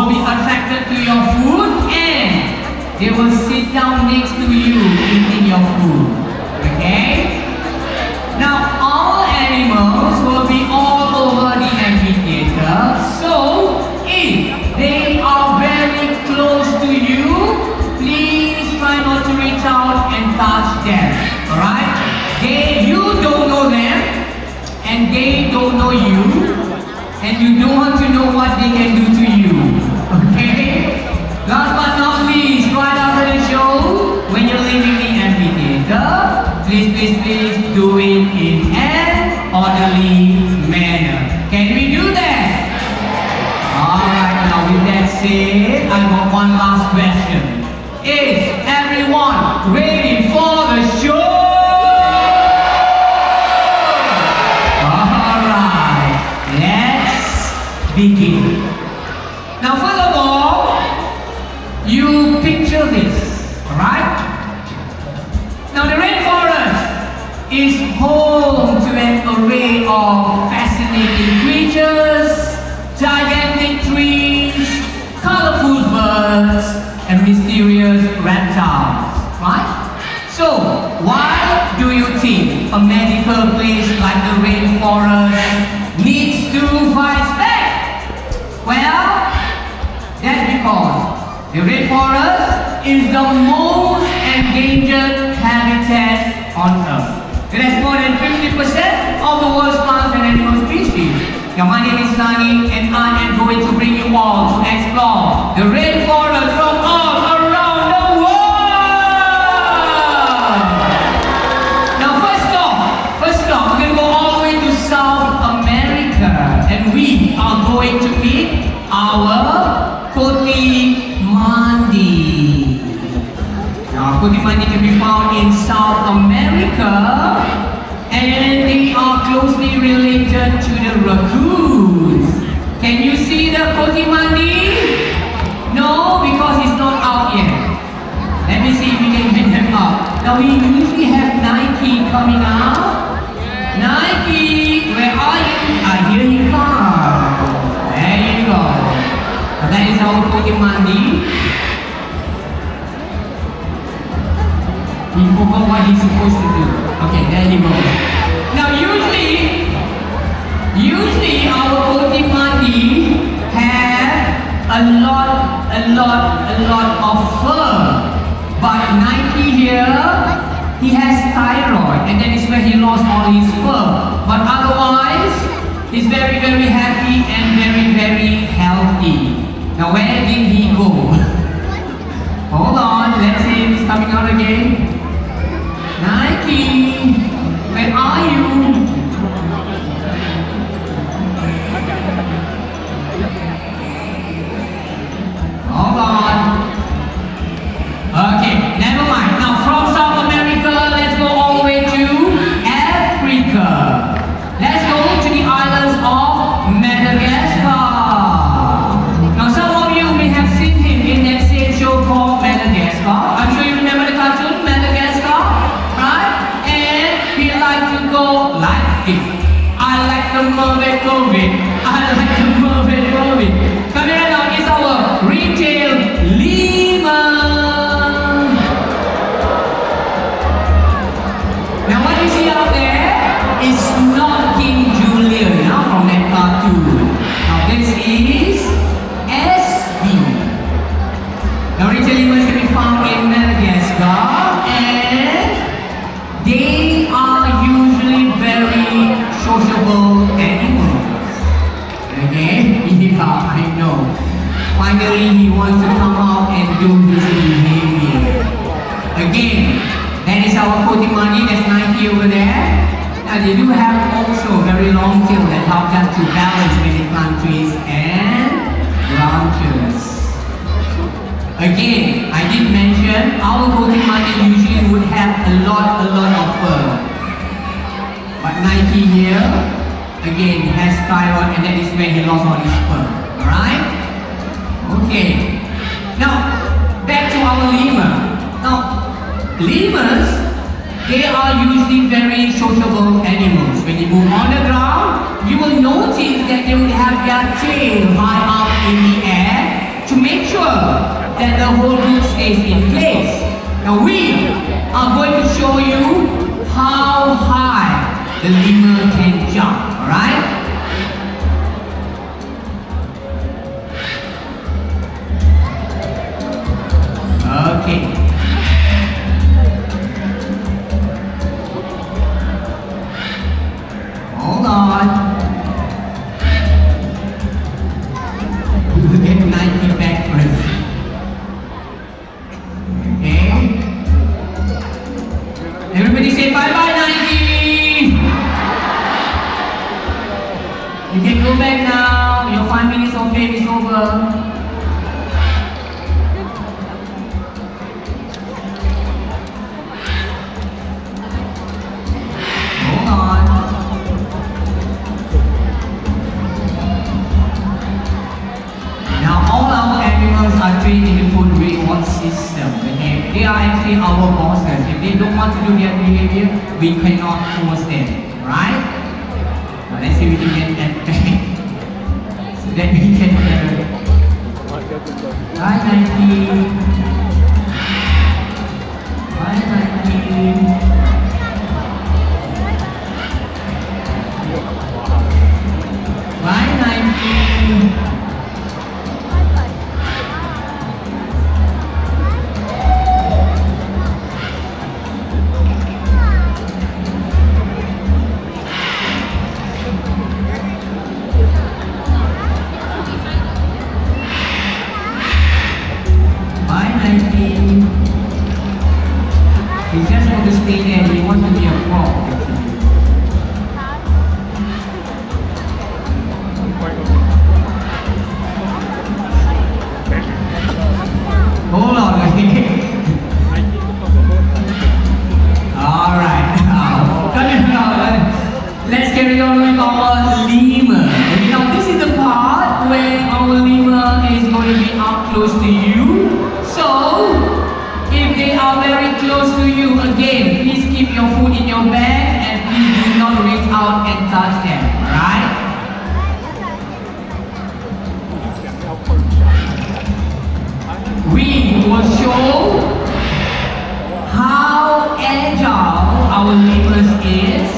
will be attracted to your food and they will sit down next to you eating your food. Okay? Now all animals will be all over the amphitheater. So if they are very close to you, please try not to reach out and touch them. Alright? You don't know them and they don't know you. And you don't want to know what they can do to you. Okay? Last but not least, right after the show, when you're leaving the amphitheater, please do it in an orderly manner. Can we do that? Alright, now with that said, I got one last question. Is everyone ready for the show? Begin. Now first of all, you picture this, alright? Now the rainforest is home to an array of fascinating creatures, gigantic trees, colorful birds, and mysterious reptiles, right? So, why do you think a magical place like the rainforest needs to fight back? Well, that's because the rainforest is the most endangered habitat on Earth. It has more than 50% of the world's plant and animal species. Now, my name is Sunny and I am going to bring you all to explore the rainforest from all around the world. Now, first off, we're going to go all the way to South America and we are going to meet our Cotimandi. Now, Cotimandi can be found in South America and they are closely related to the raccoons. Can you see the Cotimandi? No, because it's not out yet. Let me see if we can get them out. Now, we usually have Nike coming out. Nike, where are you? Here you come. There you go. That is our Cotimandi. He forgot what he's supposed to do. Okay, there you go. Now usually our Cotimandi have a lot of fur. But Nike here, he has thyroid and that is where he lost all his fur. But otherwise, he's very happy and very healthy. Now where did he go? Hold on, let's see if he's coming out again. Nike, where are you? Hold on. Okay, never mind. Now from South America, let's go all the way to Africa. Let's go to the islands of Madagascar. Now some of you may have seen him in that same show called Madagascar. I'm sure you remember the cartoon Madagascar, right? And he likes to go like this. I like to move it. I like to move it. Come here now, it's our retail lemur. Now what you see out there is not King Julian from that cartoon. Now this is SB. Now retail lemurs can be found in Madagascar and they are usually very sociable animals. Okay? Yeah, I know. Finally he wants to come out and do his behavior. Again, that is our Cotimandi, that's Nike over there. Now they do have also very long tail that help them to balance when they climb trees and branches. Again, I did mention our Cotimandi usually would have a lot of fur. But Nike here, again, has thyroid and that is where he lost all his fur. Alright? Okay. Now, back to our lemur. Now, lemurs, they are usually very sociable animals. When you move on the ground, you will notice that they will have their tail high up in the air to make sure that the whole group stays in place. Now we are going to show you how high the lemur can jump, alright? Okay. Hold on. We'll get 90 back first. Okay. Everybody say bye-bye 90. You can go back now. Your 5 minutes of fame is over. In the food reward system. Okay? They are actually our bosses. If they don't want to do their behavior, we cannot force them. Right? Now let's see if we can get that back. So that we can Bye 90. Bye 90. Bye 90. He just want to stay there, he wants to be a prop. Hold on, okay? Alright, let's carry on with our lemur. Okay, now this is the part where our lemur is going to be up close to you. So, if they are very close to you, again, please keep your food in your bag and please do not reach out and touch them, alright? We will show how agile our lemurs is.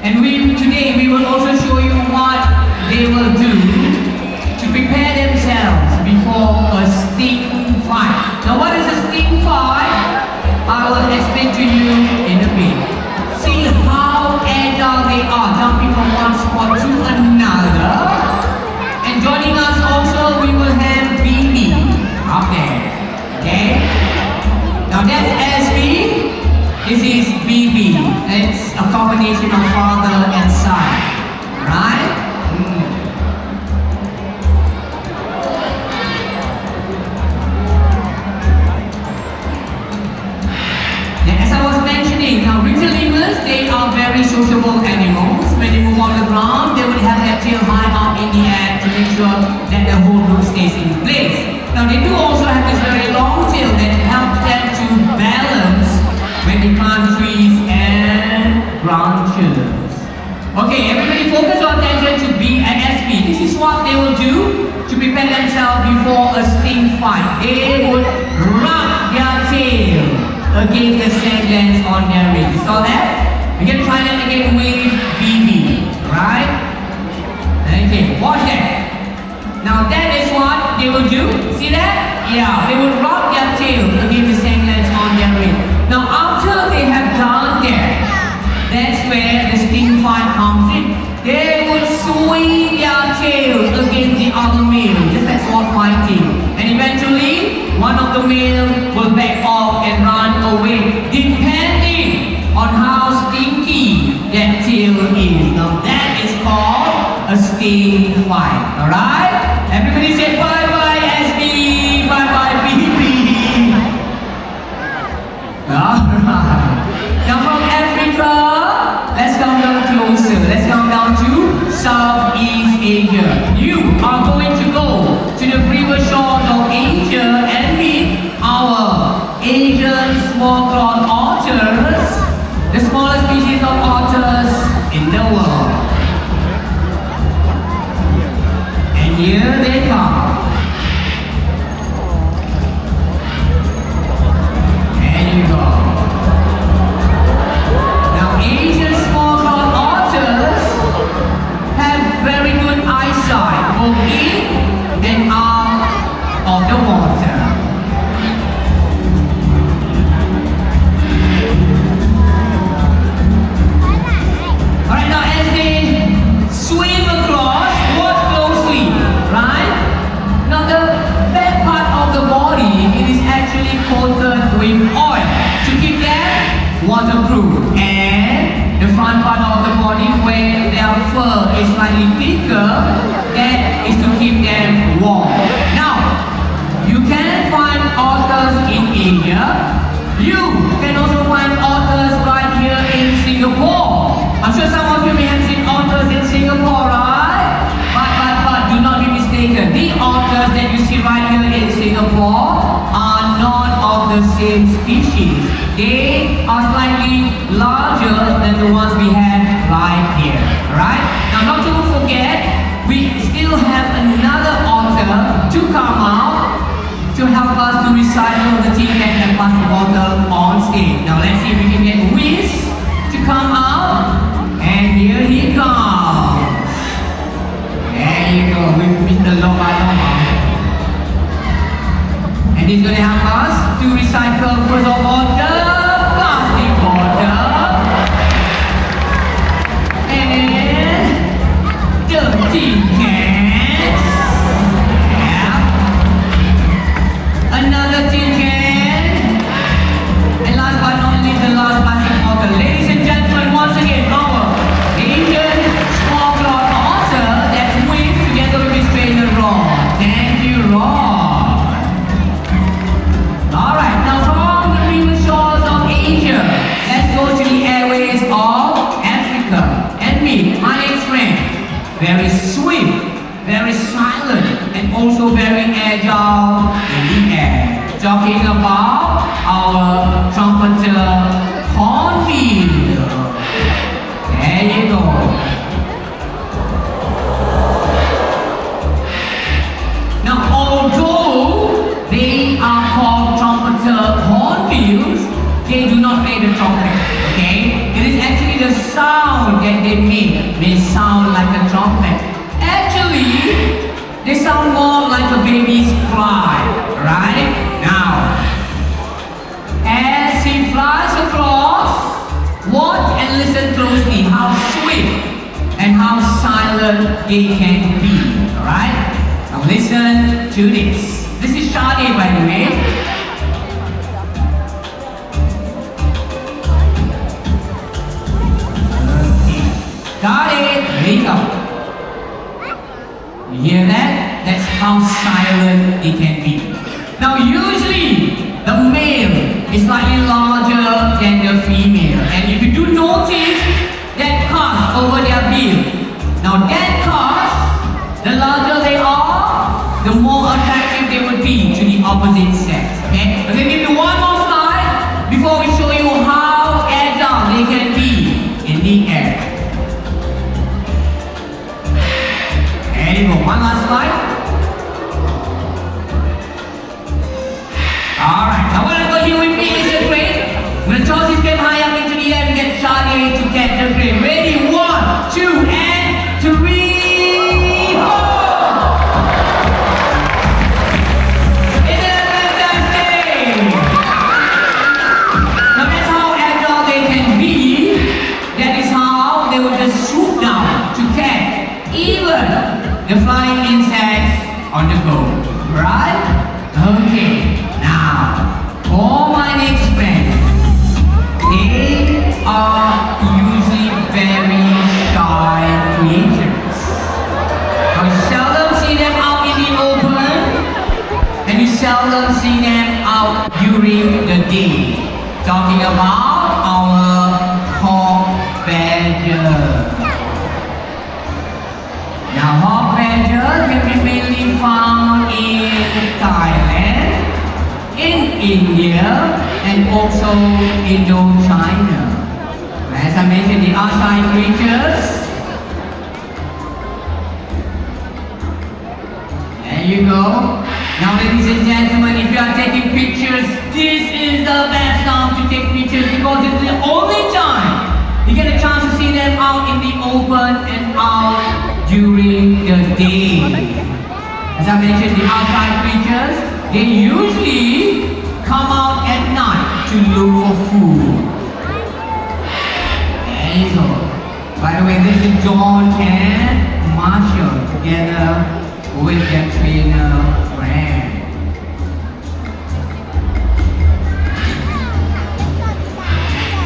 And today we will also show you what they will do to prepare themselves before a sting fight. Now what is a sting fight? I will explain to you in a bit. See how agile they are, jumping from one spot to another. And joining us also, we will have BB up there. Okay? Now that's SB. This is BB. It's a combination of father and son. Right? Now, little lemurs, they are very sociable animals. When they move on the ground, they will have their tail high up in the air to make sure that the whole group stays in place. Now, they do also have this very long tail that helps them to balance when they climb trees and branches. Okay, everybody focus your attention to B and SB. This is what they will do to prepare themselves before a sting fight. They would rub their tail against the sand glands on their wings. So that we can try that again with BB, right? Okay, watch that. Now that is what they will do. See that? Yeah, they will rub their tail against the sand glands on their wings. Now after they have done that, that's where the sting fight comes in. They will swing their tail against the other male, just like sword fighting. And eventually, one of the male will back off and run away, depending on how stinky that tail is. Now that is called a sting fight. Alright? Everybody say bye-bye SB, bye-bye BB. Alright. Now from Africa, let's come down closer. Let's come down to Southeast Asia. You are going to go to the river shores of Asia and meet our Asian small-clawed otters, the smallest species of otters in the world. here they come. There you go. Now Asian small-clawed otters have very good eyesight, both in and out of the water. Alright, now as they swim across, watch closely, right? Now the back part of the body, it is actually coated with oil to keep them waterproof. And the front part of the body where their fur is slightly thicker, that is to keep them warm. Now, you can find otters in Asia. You can also find otters right here in Singapore. I'm sure some of you may have seen otters in Singapore, right? But do not be mistaken. The otters that you see right here in Singapore are not of the same species. They are slightly larger than the ones we have right here, right? Now, not to forget, we still have another otter to come out to help us to recycle the tin can and plastic bottle on stage. Now, let's see if we can get Wiz to come out. And here he comes. There you go, with Mr. Loba Loba. And he's going to help us to recycle first of all the plastic bottle and the tin cans. Yeah. Another tin can. And last but not least, the last plastic bottle. Ladies and gentlemen, once again, our Asian small-clawed otter that swims together with his trainer Ron. Thank you, Ron. Alright, now from the river shores of Asia, let's go to the airways of Africa. And me, my next friend, very swift, very silent, and also very agile in the air. Talking about our trumpeter Hornbill. There you go. Now, although they are called trumpeter hornbills, they do not play the trumpet, okay? It is actually the sound that they make. They sound like a trumpet. Actually, they sound more like a baby's cry, right? Now, as he flies across, watch and listen closely how swift and how silent they can be, alright? Now listen to this. This is Shadi, by the way. Got it? There you go. You hear that? That's how silent it can be. Now usually, the male is slightly larger than the female. And if you do notice that cast over their bill, now that cast, the larger they are, the more attractive they would be to the opposite sex. Okay? Okay, give me one more slide before we show you how agile they can be in the air. There you go, one last slide. Alright, now when I go here with me is a crane. I'm going to toss this crane high up into the air and get Shadi to catch the crane. Ready? 1, 2, and 3, go! Isn't that fantastic? Now that's how agile they can be. That is how they will just swoop down to catch even the flying insects on the go. Right? Okay. Now, for my next friend, they are usually very shy creatures. You seldom see them out in the open, and you seldom see them out during the day. Talking about our hawk badger. Now, hawk badger can be mainly found in Thailand, in India, and also Indochina. As I mentioned, the outside creatures. you go. Now, ladies and gentlemen, if you are taking pictures, this is the best time to take pictures because it's the only time you get a chance to see them out in the open and out during the day. As I mentioned, the outside creatures, they usually come out at night to look for food. There you go. By the way, this is John and Marshall together with their trainer, Fran.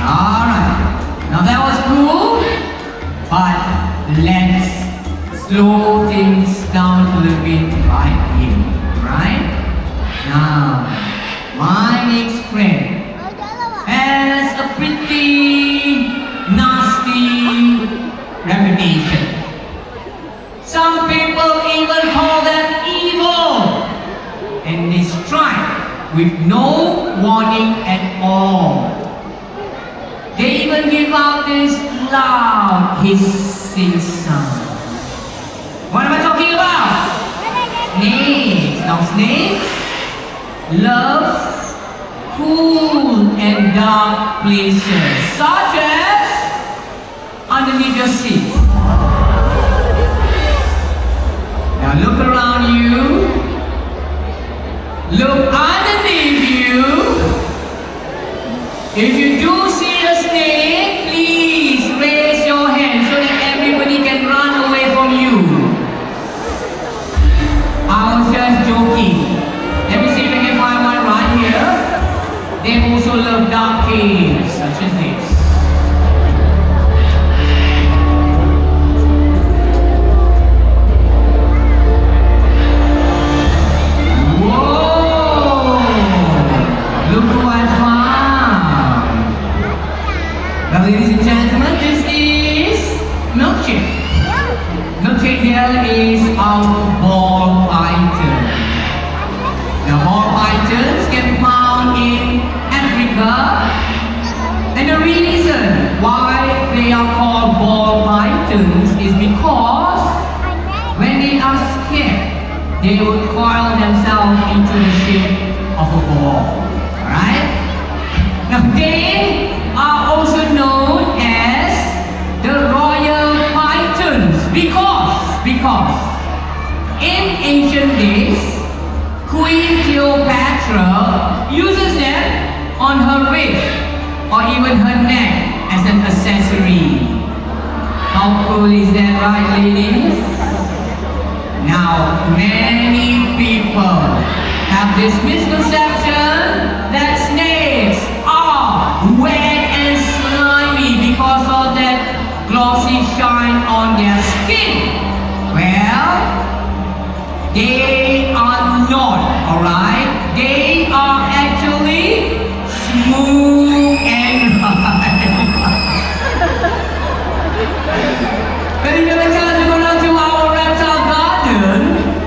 Alright, now that was cool, but let's slow things down a little bit right here, right? Now, my next friend has a pretty nasty reputation. Some people even call them evil, and they strike with no warning at all. They even give out this loud hissing sound. What am I talking about? Snakes. Now snakes love cool and dark places, such as underneath your seat. Now look around you. Look underneath you. If you do see a snake, please raise your hand so that everybody can run away from you. I was just joking. Let me see if I can find one right here. They also love dark caves, such as this. Ladies and gentlemen, this is milkshake. Milkshake here is our ball python. Now, ball pythons can be found in Africa, and the reason why they are called ball pythons is because when they are scared, they would coil themselves into the shape of a ball. Alright? Now, they are also known as the royal pythons because in ancient days, Queen Cleopatra uses them on her wrist or even her neck as an accessory. How cool is that, right, ladies? Now, many people have this misconception that snakes are wet and slimy because of that glossy shine on their skin. Well, they are not, alright? They are actually smooth and right. But if you have a chance to go down to our reptile garden,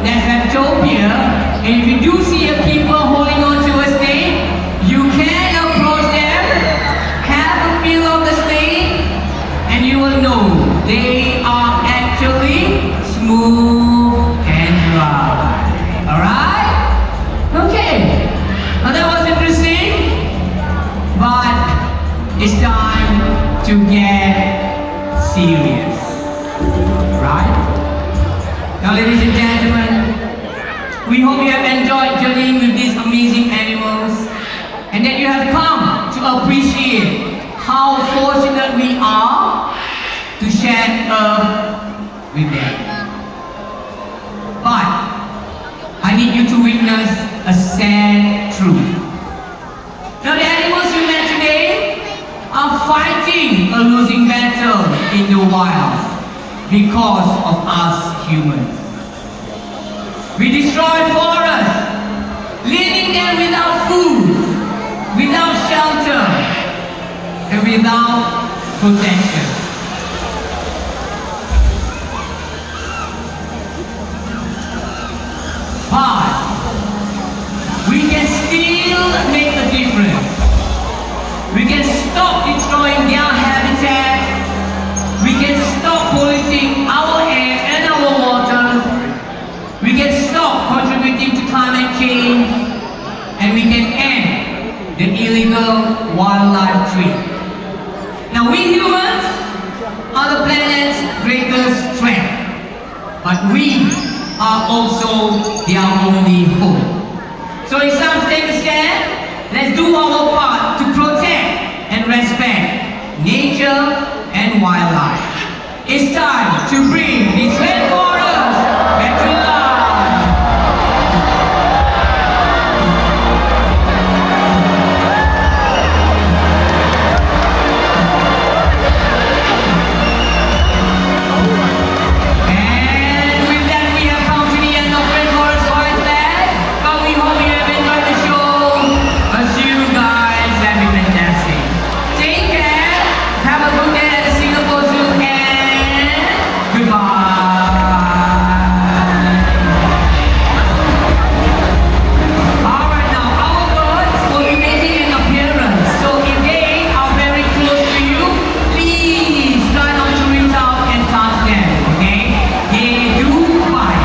that's Reptopia, and if you do see a keeper holding on to a snake, you can approach them, have a feel of the snake, and you will know they are actually smooth and dry. Alright? Okay. Now that was interesting, but it's time to get serious. Right? Now, ladies and gentlemen, we hope you have enjoyed journeying with these amazing animals and that you have come to appreciate how fortunate we are to share Earth with them. But I need you to witness a sad truth. Now, the animals you met today are fighting a losing battle in the wild because of us humans. We destroy forests, leaving them without food, without shelter, and without protection. But we can still make a difference. We can stop destroying their habitat. We can stop polluting our air and our water. We can stop climate change, and we can end the illegal wildlife trade. Now we humans are the planet's greatest strength, but we are also their only hope. So it's time to take a stand. Let's do our part to protect and respect nature and wildlife. It's time to bring these rainforests back to life.